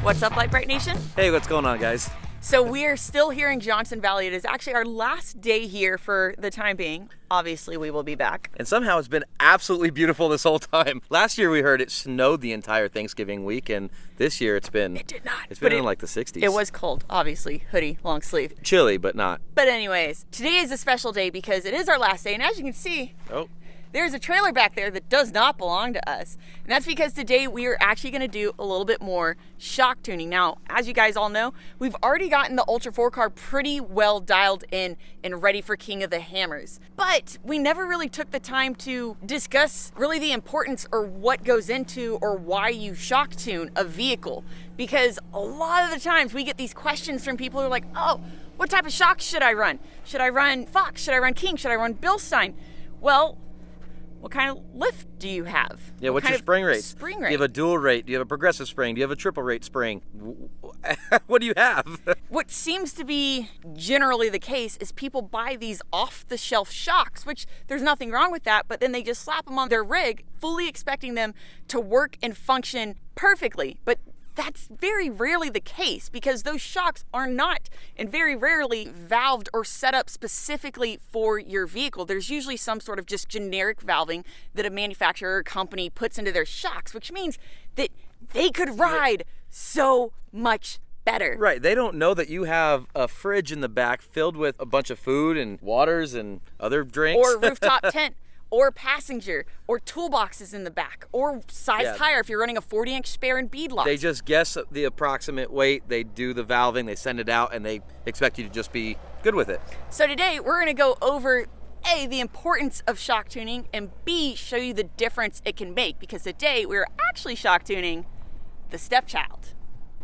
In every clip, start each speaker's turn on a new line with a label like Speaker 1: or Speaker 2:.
Speaker 1: What's up, Brite Nation?
Speaker 2: Hey, what's going on, guys?
Speaker 1: So we are still here in Johnson Valley. It is actually our last day here for the time being. Obviously, we will be back.
Speaker 2: And somehow it's been absolutely beautiful this whole time. Last year we heard it snowed the entire Thanksgiving week, and this year it did not. It's been in like the 60s.
Speaker 1: It was cold, obviously. Hoodie, long sleeve.
Speaker 2: Chilly, but not.
Speaker 1: But anyways, today is a special day because it is our last day, and as you can see, there's a trailer back there that does not belong to us. And that's because today we are actually gonna do a little bit more shock tuning. Now, as you guys all know, we've already gotten the Ultra 4 car pretty well dialed in and ready for King of the Hammers. But we never really took the time to discuss really the importance or what goes into or why you shock tune a vehicle. Because a lot of the times we get these questions from people who are like, oh, what type of shocks should I run? Should I run Fox? Should I run King? Should I run Bilstein? Well, what kind of lift do you have?
Speaker 2: Yeah, what's your spring rate?
Speaker 1: Spring rate.
Speaker 2: Do you have a dual rate? Do you have a progressive spring? Do you have a triple rate spring? What do you have?
Speaker 1: What seems to be generally the case is people buy these off-the-shelf shocks, which there's nothing wrong with that, but then they just slap them on their rig, fully expecting them to work and function perfectly. But that's very rarely the case because those shocks are not and very rarely valved or set up specifically for your vehicle. There's usually some sort of just generic valving that a manufacturer or company puts into their shocks, which means that they could ride so much better.
Speaker 2: Right, they don't know that you have a fridge in the back filled with a bunch of food and waters and other drinks.
Speaker 1: Or rooftop tent. Or passenger, or toolboxes in the back, or size tire if you're running a 40-inch spare and beadlocks.
Speaker 2: They just guess the approximate weight, they do the valving, they send it out, and they expect you to just be good with it.
Speaker 1: So today, we're gonna go over A, the importance of shock tuning, and B, show you the difference it can make, because today we're actually shock tuning the stepchild.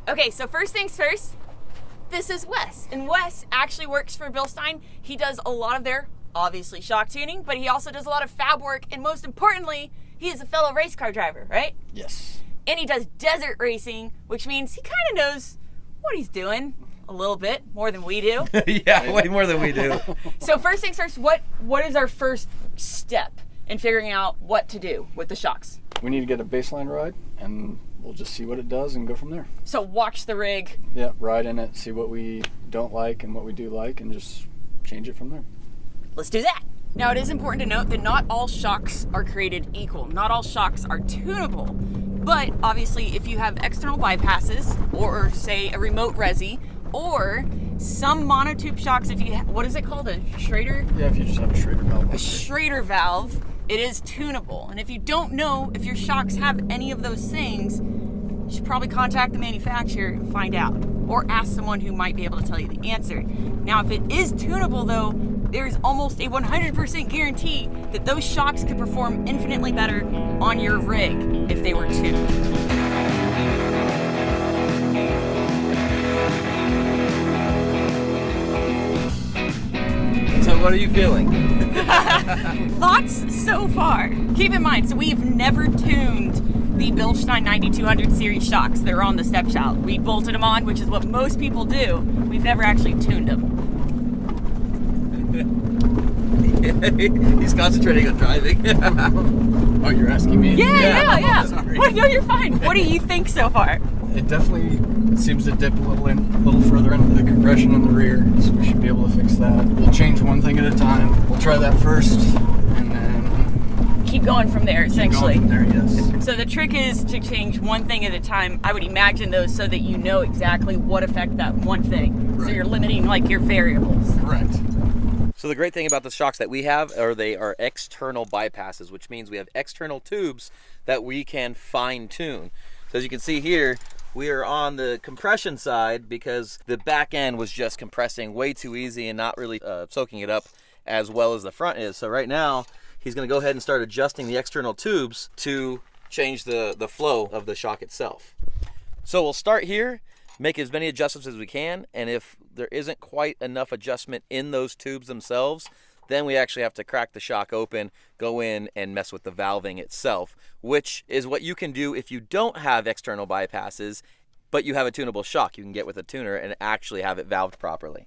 Speaker 1: Okay, so first things first, this is Wes, and Wes actually works for Bilstein. He does a lot of their obviously shock tuning, but he also does a lot of fab work, and most importantly, he is a fellow race car driver, right?
Speaker 3: Yes.
Speaker 1: And he does desert racing, which means he kind of knows what he's doing a little bit more than we do.
Speaker 2: Yeah, way more than we do.
Speaker 1: So first things first, what is our first step in figuring out what to do with the shocks?
Speaker 3: We need to get a baseline ride, and we'll just see what it does and go from there.
Speaker 1: So watch the rig.
Speaker 3: Yeah, ride in it, see what we don't like and what we do like, and just change it from there.
Speaker 1: Let's do that. Now, it is important to note that not all shocks are created equal. Not all shocks are tunable. But obviously, if you have external bypasses, or say a remote resi, or some monotube shocks, if you what is it called, a Schrader?
Speaker 3: Yeah, if you just have a Schrader valve.
Speaker 1: A Schrader valve, it is tunable. And if you don't know if your shocks have any of those things, you should probably contact the manufacturer and find out, or ask someone who might be able to tell you the answer. Now, if it is tunable though, there's almost a 100% guarantee that those shocks could perform infinitely better on your rig if they were tuned.
Speaker 2: So what are you feeling?
Speaker 1: Thoughts so far? Keep in mind, so we've never tuned the Bilstein 9200 series shocks that are on the stepchild. We bolted them on, which is what most people do. We've never actually tuned them.
Speaker 2: He's concentrating on driving.
Speaker 3: Oh, you're asking me?
Speaker 1: Yeah.
Speaker 3: Sorry.
Speaker 1: Well, no, you're fine. What do you think so far?
Speaker 3: It definitely seems to dip a little further into the compression in the rear, so we should be able to fix that. We'll change one thing at a time. We'll try that first, and then
Speaker 1: keep going from there, essentially.
Speaker 3: Keep going from there, yes.
Speaker 1: So the trick is to change one thing at a time. I would imagine those so that you know exactly what affect that one thing. Right. So you're limiting like your variables.
Speaker 3: Correct.
Speaker 2: So the great thing about the shocks that we have they are external bypasses, which means we have external tubes that we can fine tune. So as you can see here, we are on the compression side because the back end was just compressing way too easy and not really soaking it up as well as the front is. So right now, he's gonna go ahead and start adjusting the external tubes to change the flow of the shock itself. So we'll start here, make as many adjustments as we can, and if there isn't quite enough adjustment in those tubes themselves, then we actually have to crack the shock open, go in and mess with the valving itself, which is what you can do if you don't have external bypasses, but you have a tunable shock. You can get with a tuner and actually have it valved properly.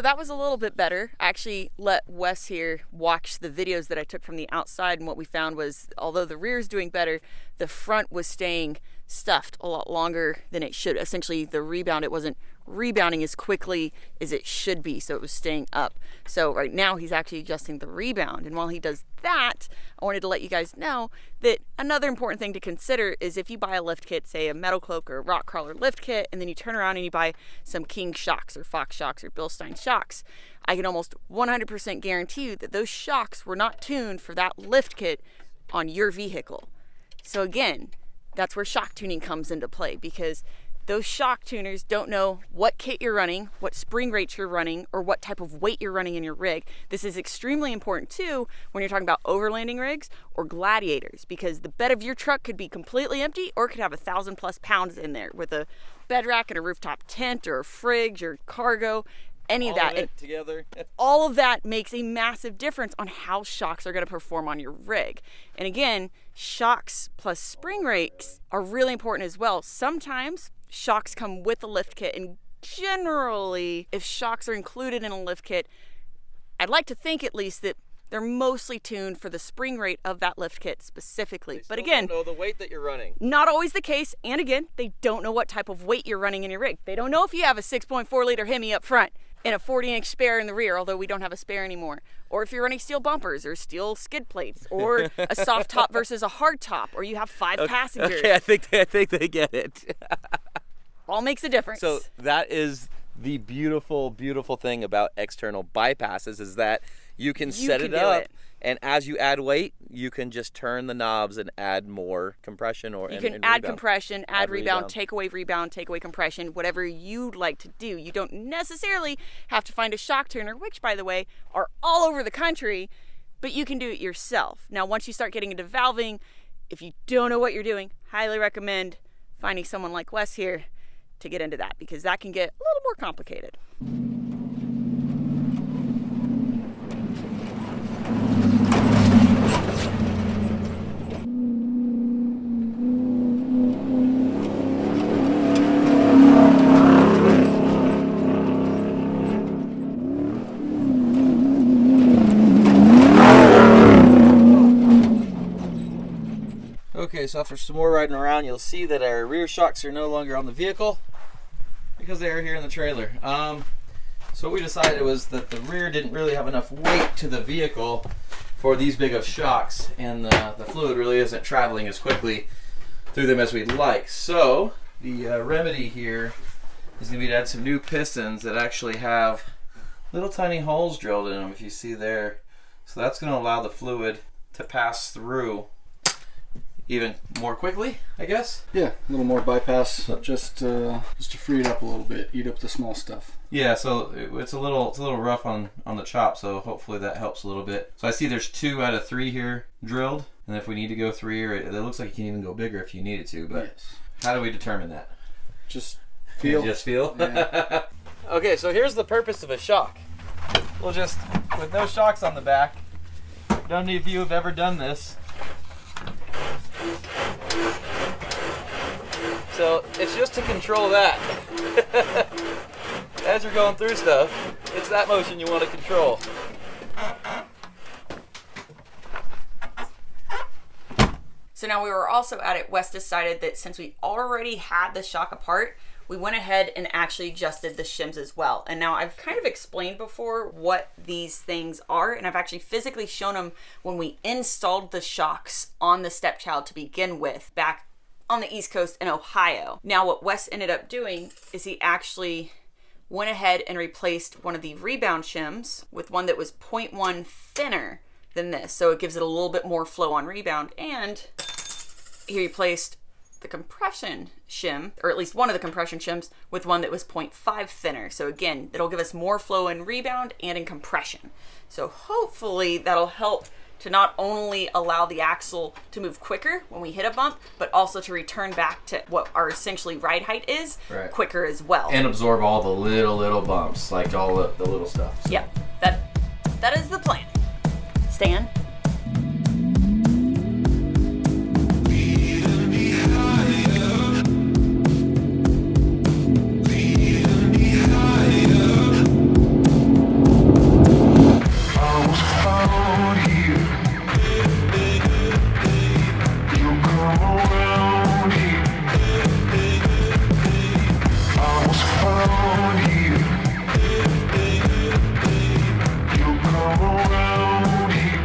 Speaker 1: that was a little bit better. I actually let Wes here watch the videos that I took from the outside, and what we found was, although the rear is doing better, the front was staying stuffed a lot longer than it should. Essentially, the rebound, it wasn't rebounding as quickly as it should be, so it was staying up. So right now he's actually adjusting the rebound, and while he does that, I wanted to let you guys know that another important thing to consider is if you buy a lift kit, say a Metal Cloak or a Rock Crawler lift kit, and then you turn around and you buy some King shocks or Fox shocks or Bilstein shocks, I can almost 100% guarantee you that those shocks were not tuned for that lift kit on your vehicle. So again, that's where shock tuning comes into play, because those shock tuners don't know what kit you're running, what spring rates you're running, or what type of weight you're running in your rig. This is extremely important too when you're talking about overlanding rigs or gladiators, because the bed of your truck could be completely empty or it could have 1,000+ pounds in there with a bed rack and a rooftop tent or a fridge or cargo, any of that.
Speaker 2: All of it together.
Speaker 1: All of that makes a massive difference on how shocks are going to perform on your rig. And again, shocks plus spring rates are really important as well. Sometimes shocks come with a lift kit, and generally, if shocks are included in a lift kit, I'd like to think at least that they're mostly tuned for the spring rate of that lift kit specifically. But again,
Speaker 2: don't know the weight that you're running.
Speaker 1: Not always the case. And again, they don't know what type of weight you're running in your rig. They don't know if you have a 6.4 liter Hemi up front and a 40-inch spare in the rear, although we don't have a spare anymore. Or if you're running steel bumpers or steel skid plates, or a soft top versus a hard top, or you have 5 passengers.
Speaker 2: Okay, I think they get it.
Speaker 1: All makes a difference.
Speaker 2: So that is the beautiful, beautiful thing about external bypasses, is that you can set it up, and as you add weight, you can just turn the knobs and add more compression or
Speaker 1: you can add compression, add rebound, take away compression, whatever you'd like to do. You don't necessarily have to find a shock tuner, which, by the way, are all over the country, but you can do it yourself. Now, once you start getting into valving, if you don't know what you're doing, highly recommend finding someone like Wes here to get into that, because that can get a little more complicated.
Speaker 2: Okay, so after some more riding around, you'll see that our rear shocks are no longer on the vehicle because they are here in the trailer. So what we decided was that the rear didn't really have enough weight to the vehicle for these big of shocks, and the fluid really isn't traveling as quickly through them as we'd like. So the remedy here is going to be to add some new pistons that actually have little tiny holes drilled in them, if you see there. So that's going to allow the fluid to pass through even more quickly, I guess.
Speaker 3: Yeah, a little more bypass, just to free it up a little bit, eat up the small stuff.
Speaker 2: Yeah, so it's a little rough on the chop, so hopefully that helps a little bit. So I see there's 2 out of 3 here drilled, and if we need to go 3, or it looks like you can even go bigger if you needed to, but yes. How do we determine that?
Speaker 3: Just feel.
Speaker 2: Just feel?
Speaker 3: Yeah.
Speaker 2: Okay, so here's the purpose of a shock. We'll just, with no shocks on the back, none of you have ever done this. So it's just to control that. As you're going through stuff, it's that motion you want to control.
Speaker 1: So now we were also at it, Wes decided that since we already had the shock apart, we went ahead and actually adjusted the shims as well. And now I've kind of explained before what these things are, and I've actually physically shown them when we installed the shocks on the stepchild to begin with back on the East Coast in Ohio. Now what Wes ended up doing is he actually went ahead and replaced one of the rebound shims with one that was 0.1 thinner than this. So it gives it a little bit more flow on rebound, and he replaced the compression shim, or at least one of the compression shims, with one that was 0.5 thinner. So again, it'll give us more flow in rebound and in compression. So hopefully that'll help to not only allow the axle to move quicker when we hit a bump, but also to return back to what our essentially ride height is quicker as well.
Speaker 2: And absorb all the little bumps, like all the little stuff. So.
Speaker 1: Yeah, that is the plan. Stan?
Speaker 4: around here. You come around here. I was found here. You come around here.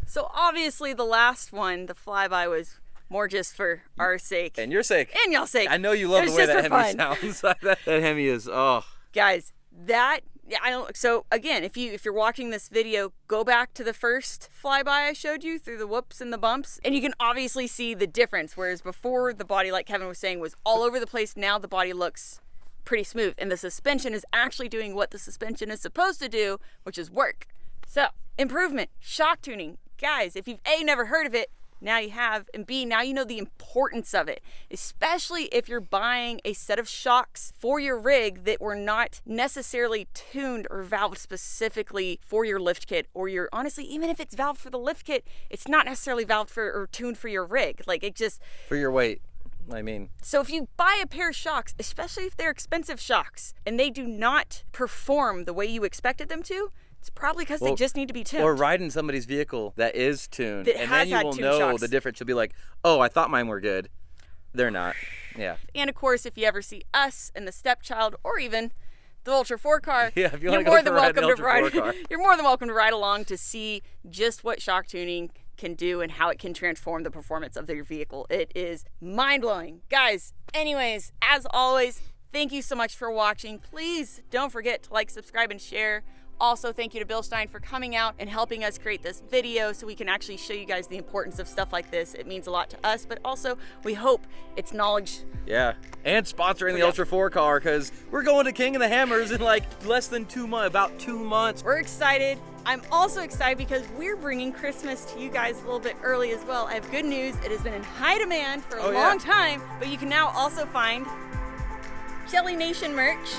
Speaker 1: So obviously the last one, the flyby, was more just for our sake.
Speaker 2: And your sake.
Speaker 1: And y'all's sake.
Speaker 2: I know you love
Speaker 1: It
Speaker 2: the
Speaker 1: was
Speaker 2: way
Speaker 1: just
Speaker 2: that
Speaker 1: for
Speaker 2: Hemi sounds. that Hemi is, oh.
Speaker 1: Guys, that, I don't, so again, if you're watching this video, go back to the first flyby I showed you through the whoops and the bumps, and you can obviously see the difference. Whereas before, the body, like Kevin was saying, was all over the place. Now the body looks pretty smooth, and the suspension is actually doing what the suspension is supposed to do, which is work. So, improvement, shock tuning. Guys, if you've A, never heard of it, now you have, and B, now you know the importance of it, especially if you're buying a set of shocks for your rig that were not necessarily tuned or valved specifically for your lift kit, or your, honestly, even if it's valved for the lift kit, it's not necessarily valved for or tuned for your rig. Like, it just...
Speaker 2: For your weight, I mean.
Speaker 1: So if you buy a pair of shocks, especially if they're expensive shocks, and they do not perform the way you expected them to, it's probably because they just need to be tuned.
Speaker 2: Or ride in somebody's vehicle that is tuned,
Speaker 1: That
Speaker 2: and
Speaker 1: has
Speaker 2: then you
Speaker 1: had
Speaker 2: will
Speaker 1: tuned
Speaker 2: know
Speaker 1: shocks.
Speaker 2: the difference. You'll be like, oh, I thought mine were good. They're not. Yeah.
Speaker 1: And of course, if you ever see us and the stepchild, or even the Ultra 4 car,
Speaker 2: Yeah, if you
Speaker 1: you're
Speaker 2: wanna go
Speaker 1: more
Speaker 2: for
Speaker 1: than
Speaker 2: a ride in
Speaker 1: welcome
Speaker 2: the
Speaker 1: to
Speaker 2: Ultra 4
Speaker 1: ride.
Speaker 2: car.
Speaker 1: You're more than welcome to ride along to see just what shock tuning can do and how it can transform the performance of your vehicle. It is mind-blowing. Guys, anyways, as always, thank you so much for watching. Please don't forget to like, subscribe, and share. Also, thank you to Bilstein for coming out and helping us create this video so we can actually show you guys the importance of stuff like this. It means a lot to us, but also we hope it's knowledge.
Speaker 2: Yeah. And sponsoring the
Speaker 1: Yeah.
Speaker 2: Ultra 4 car, because we're going to King of the Hammers in like less than 2 months, about 2 months.
Speaker 1: We're excited. I'm also excited because we're bringing Christmas to you guys a little bit early as well. I have good news. It has been in high demand for a long time, but you can now also find Jelly Nation merch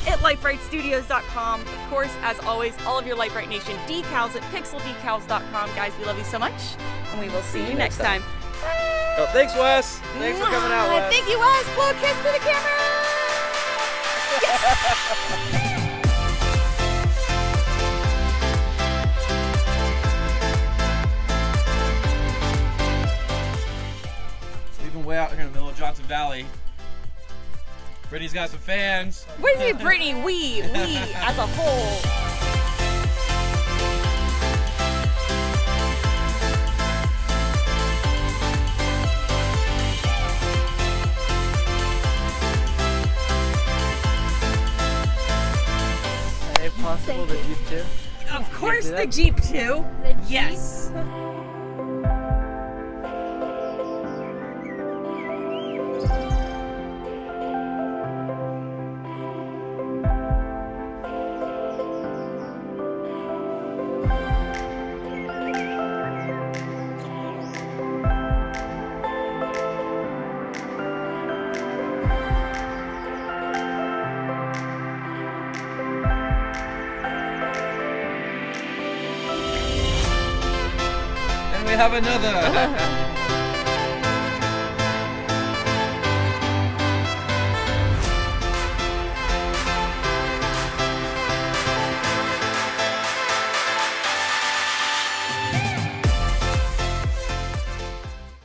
Speaker 1: at LiteBriteStudios.com. Of course, as always, all of your Lite Brite Nation decals at PixelDecals.com. Guys, we love you so much, and we will see you next time.
Speaker 2: Oh, thanks, Wes. Thanks for coming out, Wes.
Speaker 1: Thank you, Wes. Blow a kiss to the camera. Yes.
Speaker 2: Sleeping way out here in the middle of Johnson Valley. Brittany's got some fans.
Speaker 1: What do you mean, Brittany? We as a whole.
Speaker 3: If possible, the Jeep too.
Speaker 1: Of course, the Jeep too. Yes.
Speaker 2: And we have another.